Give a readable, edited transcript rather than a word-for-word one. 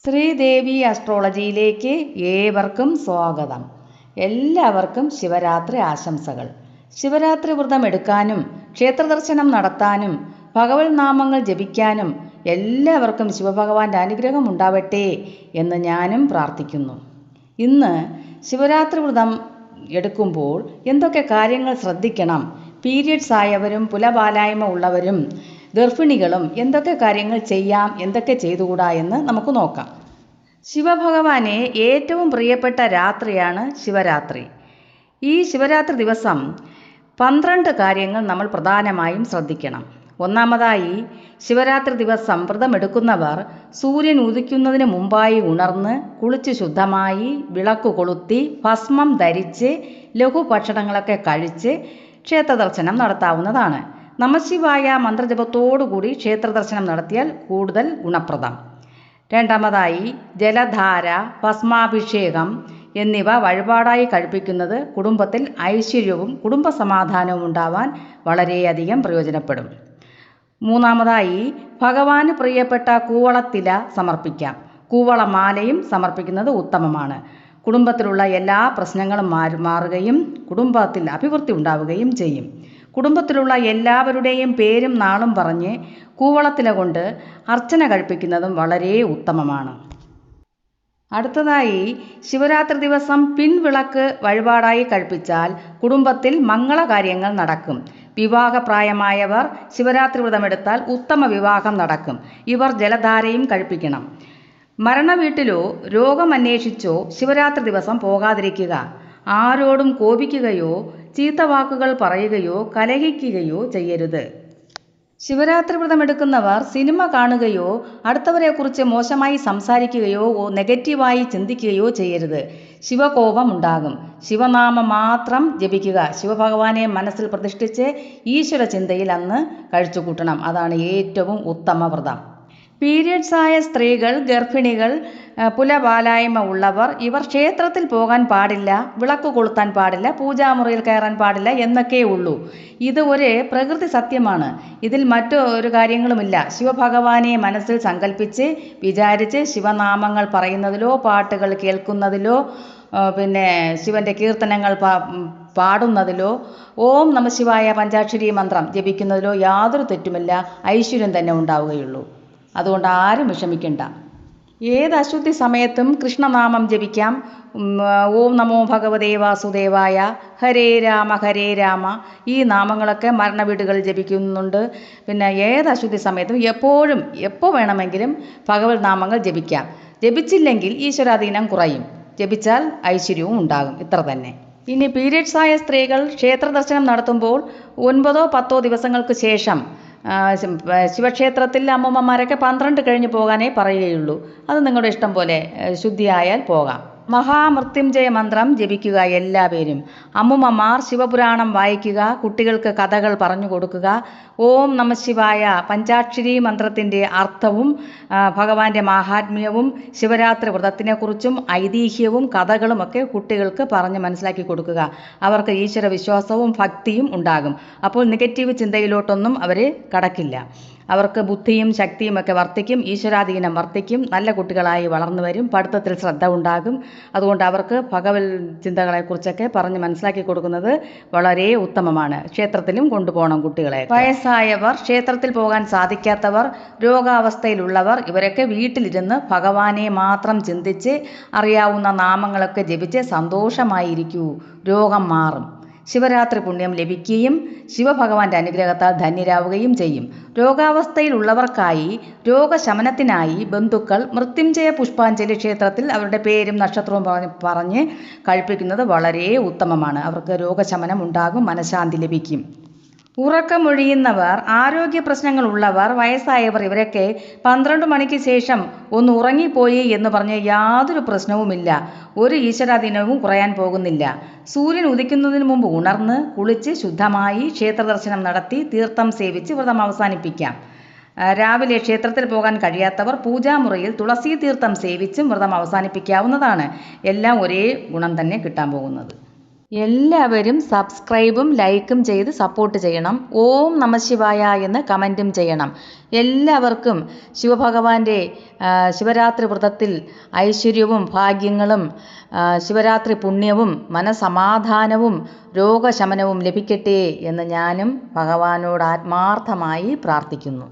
ശ്രീദേവി അസ്ട്രോളജിയിലേക്ക് ഏവർക്കും സ്വാഗതം. എല്ലാവർക്കും ശിവരാത്രി ആശംസകൾ. ശിവരാത്രി വ്രതം എടുക്കാനും ക്ഷേത്രദർശനം നടത്താനും ഭഗവത് നാമങ്ങൾ ജപിക്കാനും എല്ലാവർക്കും ശിവഭഗവാന്റെ അനുഗ്രഹം ഉണ്ടാവട്ടെ എന്ന് ഞാനും പ്രാർത്ഥിക്കുന്നു. ഇന്ന് ശിവരാത്രി വ്രതം എടുക്കുമ്പോൾ എന്തൊക്കെ കാര്യങ്ങൾ ശ്രദ്ധിക്കണം, പീരിയഡ്സ് ആയവരും പുലപാലായ്മ ഉള്ളവരും ഗർഭിണികളും എന്തൊക്കെ കാര്യങ്ങൾ ചെയ്യാം, എന്തൊക്കെ ചെയ്തുകൂടാ എന്ന് നമുക്ക് നോക്കാം. ശിവഭഗവാനെ ഏറ്റവും പ്രിയപ്പെട്ട രാത്രിയാണ് ശിവരാത്രി. ഈ ശിവരാത്രി ദിവസം 12 കാര്യങ്ങൾ നമ്മൾ പ്രധാനമായും ശ്രദ്ധിക്കണം. ഒന്നാമതായി, ശിവരാത്രി ദിവസം വ്രതമെടുക്കുന്നവർ സൂര്യൻ ഉദിക്കുന്നതിന് മുമ്പായി ഉണർന്ന് കുളിച്ച് ശുദ്ധമായി വിളക്ക് കൊളുത്തി ഭസ്മം ധരിച്ച് ലഘുഭക്ഷണങ്ങളൊക്കെ കഴിച്ച് ക്ഷേത്രദർശനം നടത്താവുന്നതാണ്. നമഃശിവായ മന്ത്രജപത്തോടുകൂടി ക്ഷേത്രദർശനം നടത്തിയാൽ കൂടുതൽ ഗുണപ്രദം. രണ്ടാമതായി, ജലധാര, ഭസ്മാഭിഷേകം എന്നിവ വഴിപാടായി കഴിപ്പിക്കുന്നത് കുടുംബത്തിൽ ഐശ്വര്യവും കുടുംബസമാധാനവും ഉണ്ടാവാൻ വളരെയധികം പ്രയോജനപ്പെടും. മൂന്നാമതായി, ഭഗവാന് പ്രിയപ്പെട്ട കൂവളത്തില സമർപ്പിക്കാം. കൂവളമാലയും സമർപ്പിക്കുന്നത് ഉത്തമമാണ്. കുടുംബത്തിലുള്ള എല്ലാ പ്രശ്നങ്ങളും മാറുകയും കുടുംബത്തിൽ അഭിവൃദ്ധി ഉണ്ടാവുകയും ചെയ്യും. കുടുംബത്തിലുള്ള എല്ലാവരുടെയും പേരും നാളും പറഞ്ഞ് കൂവളത്തില കൊണ്ട് അർച്ചന കഴിപ്പിക്കുന്നതും വളരെ ഉത്തമമാണ്. അടുത്തതായി, ശിവരാത്രി ദിവസം പിൻവിളക്ക് വഴിപാടായി കഴിപ്പിച്ചാൽ കുടുംബത്തിൽ മംഗളകാര്യങ്ങൾ നടക്കും. വിവാഹപ്രായമായവർ ശിവരാത്രി വ്രതമെടുത്താൽ ഉത്തമ വിവാഹം നടക്കും. ഇവർ ജലധാരയും കഴിപ്പിക്കണം. മരണവീട്ടിലോ രോഗമന്വേഷിച്ചോ ശിവരാത്രി ദിവസം പോകാതിരിക്കുക. ആരോടും കോപിക്കുകയോ ചീത്തവാക്കുകൾ പറയുകയോ കലഹിക്കുകയോ ചെയ്യരുത്. ശിവരാത്രി വ്രതമെടുക്കുന്നവർ സിനിമ കാണുകയോ അടുത്തവരെക്കുറിച്ച് മോശമായി സംസാരിക്കുകയോ നെഗറ്റീവായി ചിന്തിക്കുകയോ ചെയ്യരുത്. ശിവകോപം ഉണ്ടാകും. ശിവനാമം മാത്രം ജപിക്കുക. ശിവഭഗവാനെ മനസ്സിൽ പ്രതിഷ്ഠിച്ച് ഈശ്വര ചിന്തയിൽ അന്ന് കഴിച്ചുകൂട്ടണം. അതാണ് ഏറ്റവും ഉത്തമ വ്രതം. പീരിയഡ്സ് ആയ സ്ത്രീകൾ, ഗർഭിണികൾ, പുലപാലായ്മ ഉള്ളവർ ഇവർ ക്ഷേത്രത്തിൽ പോകാൻ പാടില്ല, വിളക്ക് കൊളുത്താൻ പാടില്ല, പൂജാമുറിയിൽ കയറാൻ പാടില്ല എന്നൊക്കെ ഉള്ളൂ. ഇത് ഒരു പ്രകൃതി സത്യമാണ്. ഇതിൽ മറ്റൊരു കാര്യങ്ങളുമില്ല. ശിവഭഗവാനെ മനസ്സിൽ സങ്കല്പിച്ച് വിചാരിച്ച് ശിവനാമങ്ങൾ പറയുന്നതിലോ പാട്ടുകൾ കേൾക്കുന്നതിലോ ശിവന്റെ കീർത്തനങ്ങൾ പാടുന്നതിലോ ഓം നമഃശിവായ പഞ്ചാക്ഷരി മന്ത്രം ജപിക്കുന്നതിലോ യാതൊരു തെറ്റുമില്ല. ഐശ്വര്യം തന്നെ ഉണ്ടാവുകയുള്ളൂ. അതുകൊണ്ട് ആരും വിഷമിക്കണ്ട. ഏത് അശുദ്ധി സമയത്തും കൃഷ്ണനാമം ജപിക്കാം. ഓം നമോ ഭഗവതേ വാസുദേവായ, ഹരേ രാമ ഈ നാമങ്ങളൊക്കെ മരണവീടുകളിൽ ജപിക്കുന്നുണ്ട്. ഏത് അശുദ്ധി സമയത്തും എപ്പോൾ വേണമെങ്കിലും ഭഗവത് നാമങ്ങൾ ജപിക്കാം. ജപിച്ചില്ലെങ്കിൽ ഈശ്വരാധീനം കുറയും, ജപിച്ചാൽ ഐശ്വര്യവും ഉണ്ടാകും. ഇത്ര തന്നെ. ഇനി പീരിയഡ്സ് ആയ സ്ത്രീകൾ ക്ഷേത്ര ദർശനം നടത്തുമ്പോൾ 9 or 10 ദിവസങ്ങൾക്ക് ശേഷം ശിവക്ഷേത്രത്തിൽ അമ്മൂമ്മമാരൊക്കെ 12 കഴിഞ്ഞ് പോകാനേ പറയുകയുള്ളൂ. അത് നിങ്ങളുടെ ഇഷ്ടം പോലെ, ശുദ്ധിയായാൽ പോകാം. മഹാമൃത്യുഞ്ജയ മന്ത്രം ജപിക്കുക എല്ലാവരും. അമ്മുമ്മമാർ ശിവപുരാണം വായിക്കുക, കുട്ടികൾക്ക് കഥകൾ പറഞ്ഞു കൊടുക്കുക. ഓം നമഃശിവായ പഞ്ചാക്ഷരി മന്ത്രത്തിൻ്റെ അർത്ഥവും ഭഗവാന്റെ മാഹാത്മ്യവും ശിവരാത്രി വ്രതത്തിനെക്കുറിച്ചും ഐതിഹ്യവും കഥകളുമൊക്കെ കുട്ടികൾക്ക് പറഞ്ഞ് മനസ്സിലാക്കി കൊടുക്കുക. അവർക്ക് ഈശ്വര വിശ്വാസവും ഭക്തിയും ഉണ്ടാകും. അപ്പോൾ നെഗറ്റീവ് ചിന്തയിലോട്ടൊന്നും അവർ കടക്കില്ല. അവർക്ക് ബുദ്ധിയും ശക്തിയും ഒക്കെ വർദ്ധിക്കും, ഈശ്വരാധീനം വർദ്ധിക്കും, നല്ല കുട്ടികളായി വളർന്നു വരും, പഠിത്തത്തിൽ ശ്രദ്ധ ഉണ്ടാകും. അതുകൊണ്ട് അവർക്ക് ഭഗവത് ചിന്തകളെക്കുറിച്ചൊക്കെ പറഞ്ഞ് മനസ്സിലാക്കി കൊടുക്കുന്നത് വളരെ ഉത്തമമാണ്. ക്ഷേത്രത്തിലും കൊണ്ടുപോകണം കുട്ടികളെ. വയസ്സായവർ, ക്ഷേത്രത്തിൽ പോകാൻ സാധിക്കാത്തവർ, രോഗാവസ്ഥയിലുള്ളവർ ഇവരൊക്കെ വീട്ടിലിരുന്ന് ഭഗവാനെ മാത്രം ചിന്തിച്ച് അറിയാവുന്ന നാമങ്ങളൊക്കെ ജപിച്ച് സന്തോഷമായിരിക്കൂ. രോഗം മാറും. ശിവരാത്രി പുണ്യം ലഭിക്കുകയും ശിവഭഗവാന്റെ അനുഗ്രഹത്താൽ ധന്യരാവുകയും ചെയ്യും. രോഗാവസ്ഥയിലുള്ളവർക്കായി രോഗശമനത്തിനായി ബന്ധുക്കൾ മൃത്യുഞ്ജയ പുഷ്പാഞ്ജലി ക്ഷേത്രത്തിൽ അവരുടെ പേരും നക്ഷത്രവും പറഞ്ഞ് കഴിപ്പിക്കുന്നത് വളരെ ഉത്തമമാണ്. അവർക്ക് രോഗശമനം ഉണ്ടാകും, മനഃശാന്തി ലഭിക്കും. ഉറക്കമൊഴിയുന്നവർ, ആരോഗ്യ പ്രശ്നങ്ങൾ ഉള്ളവർ, വയസ്സായവർ ഇവരൊക്കെ 12 മണിക്ക് ശേഷം ഒന്ന് ഉറങ്ങിപ്പോയി എന്ന് പറഞ്ഞ് യാതൊരു പ്രശ്നവുമില്ല. ഒരു ഈശ്വരാധീനവും കുറയാൻ പോകുന്നില്ല. സൂര്യൻ ഉദിക്കുന്നതിന് മുമ്പ് ഉണർന്ന് കുളിച്ച് ശുദ്ധമായി ക്ഷേത്രദർശനം നടത്തി തീർത്ഥം സേവിച്ച് വ്രതം അവസാനിപ്പിക്കാം. രാവിലെ ക്ഷേത്രത്തിൽ പോകാൻ കഴിയാത്തവർ പൂജാമുറിയിൽ തുളസി തീർത്ഥം സേവിച്ചും വ്രതം അവസാനിപ്പിക്കാവുന്നതാണ്. എല്ലാം ഒരേ ഗുണം തന്നെ കിട്ടാൻ പോകുന്നത്. എല്ലാവരും സബ്സ്ക്രൈബും ലൈക്കും ചെയ്ത് സപ്പോർട്ട് ചെയ്യണം. ഓം നമഃശിവായ എന്ന് കമൻറ്റും ചെയ്യണം. എല്ലാവർക്കും ശിവഭഗവാന്റെ ശിവരാത്രി വ്രതത്തിൽ ഐശ്വര്യവും ഭാഗ്യങ്ങളും ശിവരാത്രി പുണ്യവും മനസമാധാനവും രോഗശമനവും ലഭിക്കട്ടെ എന്ന് ഞാനും ഭഗവാനോട് ആത്മാർത്ഥമായി പ്രാർത്ഥിക്കുന്നു.